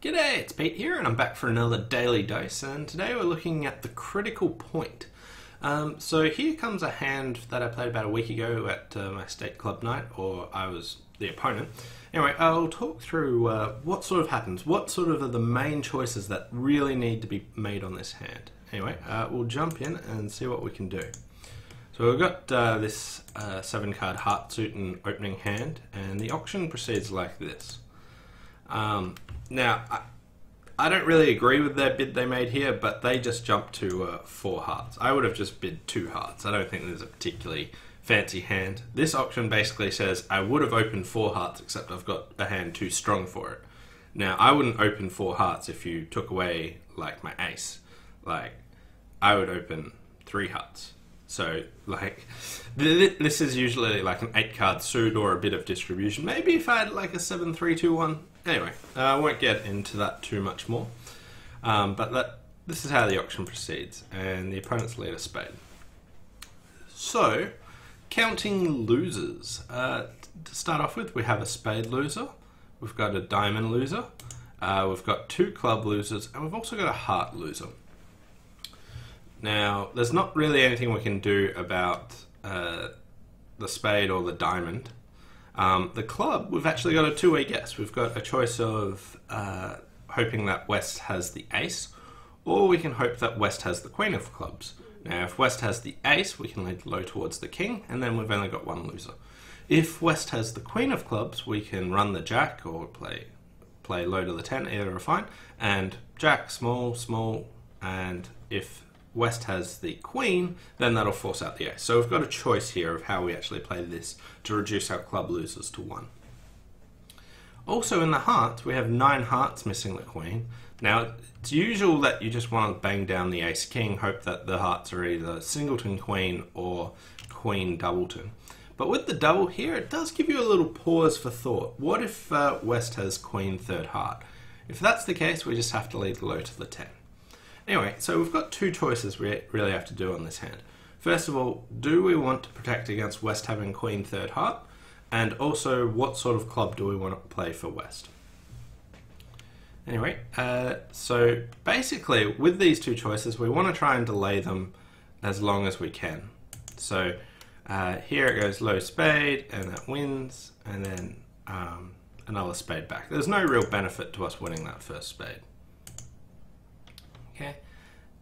G'day, it's Pete here, and I'm back for another Daily Dose, and today we're looking at the critical point. So here comes a hand that I played about a week ago at my state club night, or I was the opponent. Anyway, I'll talk through what sort of happens, what sort of are the main choices that really need to be made on this hand. Anyway, we'll jump in and see what we can do. So we've got this 7-card heart suit and opening hand, and the auction proceeds like this. Now, I don't really agree with their bid they made here, but they just jumped to 4 hearts. I would have just bid 2 hearts. I don't think there's a particularly fancy hand. This auction basically says I would have opened 4 hearts, except I've got a hand too strong for it. Now, I wouldn't open 4 hearts if you took away, like, my ace. Like, I would open 3 hearts. So, like, this is usually like an 8-card suit or a bit of distribution. Maybe if I had like a 7-3-2-1. Anyway, I won't get into that too much more. But this is how the auction proceeds, and the opponents lead a spade. So, counting losers. To start off with, we have a spade loser. We've got a diamond loser. We've got 2 club losers, and we've also got a heart loser. Now, there's not really anything we can do about the spade or the diamond. The club, we've actually got a two-way guess. We've got a choice of hoping that West has the ace, or we can hope that West has the queen of clubs. Now, if West has the ace, we can lead low towards the king, and then we've only got 1 loser. If West has the queen of clubs, we can run the jack, or play low to the 10, either are fine, and jack, small, small, and if West has the queen, then that'll force out the ace. So we've got a choice here of how we actually play this to reduce our club losers to 1. Also in the hearts, we have 9 hearts missing the queen. Now, it's usual that you just want to bang down the ace-king, hope that the hearts are either singleton queen or queen doubleton. But with the double here, it does give you a little pause for thought. What if West has queen third heart? If that's the case, we just have to lead low to the 10. Anyway, so we've got 2 choices we really have to do on this hand. First of all, do we want to protect against West having queen third heart? And also, what sort of club do we want to play for West? Anyway, so basically, with these 2 choices, we want to try and delay them as long as we can. So here it goes low spade, and that wins, and then another spade back. There's no real benefit to us winning that first spade. Okay,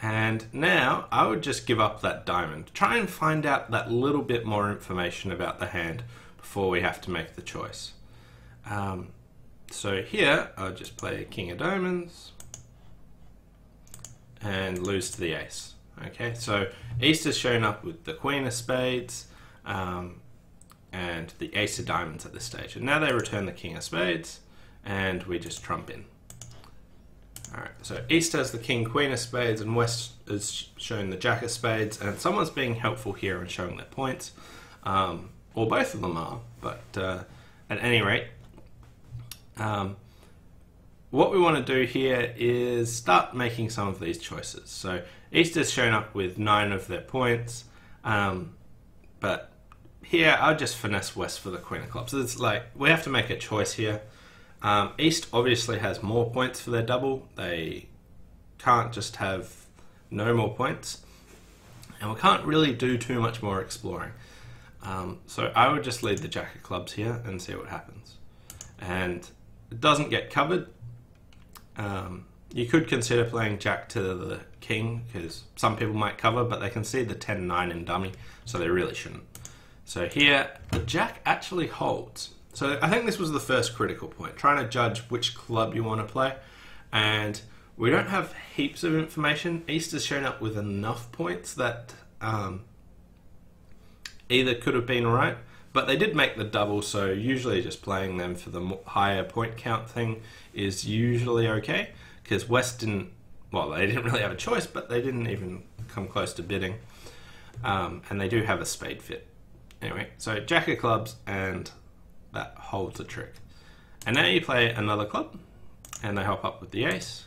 and now I would just give up that diamond. Try and find out that little bit more information about the hand before we have to make the choice. So here I'll just play king of diamonds and lose to the ace. Okay, so East has shown up with the queen of spades and the ace of diamonds at this stage. And now they return the king of spades and we just trump in. Alright, so East has the king, queen of spades, and West has shown the jack of spades, and someone's being helpful here and showing their points. Or both of them are, but at any rate, what we want to do here is start making some of these choices. So East has shown up with 9 of their points, but here I'll just finesse West for the queen of clubs. It's like, we have to make a choice here. East obviously has more points for their double. They can't just have no more points. And we can't really do too much more exploring. So I would just lead the jack of clubs here and see what happens. And it doesn't get covered. You could consider playing jack to the king, because some people might cover, but they can see the 10-9 in dummy, so they really shouldn't. So here, the jack actually holds. So I think this was the first critical point, trying to judge which club you want to play. And we don't have heaps of information. East has shown up with enough points that either could have been right, but they did make the double, so usually just playing them for the higher point count thing is usually okay, because West didn't, well, they didn't really have a choice, but they didn't even come close to bidding. And they do have a spade fit. Anyway, so jack of clubs, and that holds the trick. And now you play another club, and they hop up with the ace.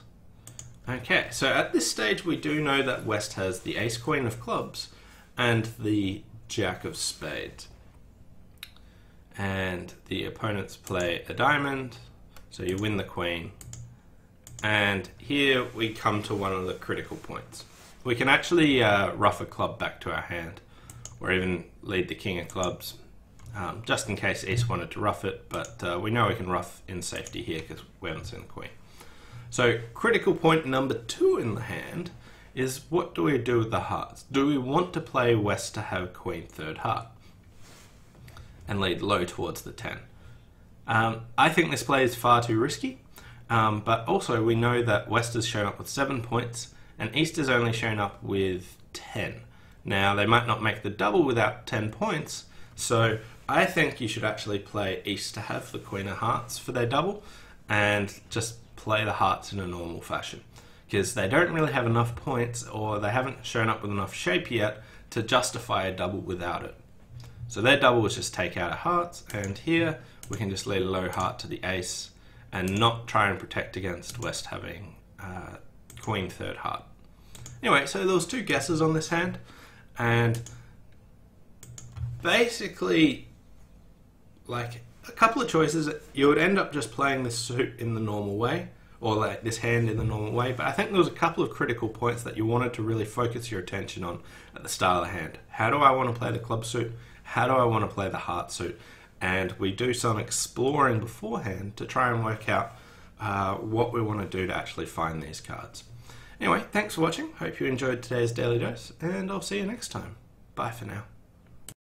Okay, so at this stage we do know that West has the ace queen of clubs and the jack of spades. And the opponents play a diamond, so you win the queen, And here we come to one of the critical points. We can actually ruff a club back to our hand, or even lead the king of clubs, just in case East wanted to ruff it, but we know we can ruff in safety here because we haven't seen the queen. So critical point number 2 in the hand is, what do we do with the hearts? Do we want to play West to have queen third heart and lead low towards the 10? I think this play is far too risky, but also we know that West has shown up with 7 points and East has only shown up with 10. Now they might not make the double without 10 points, so I think you should actually play East to have the queen of hearts for their double and just play the hearts in a normal fashion, because they don't really have enough points, or they haven't shown up with enough shape yet to justify a double without it. So their double is just take out a hearts, and here we can just lead a low heart to the ace and not try and protect against West having queen third heart. Anyway, so there was 2 guesses on this hand, and basically, like, a couple of choices. You would end up just playing this suit in the normal way, or like this hand in the normal way, but I think there was a couple of critical points that you wanted to really focus your attention on at the start of the hand. How do I want to play the club suit? How do I want to play the heart suit? And we do some exploring beforehand to try and work out what we want to do to actually find these cards. Anyway, thanks for watching. Hope you enjoyed today's Daily Dose, and I'll see you next time. Bye for now.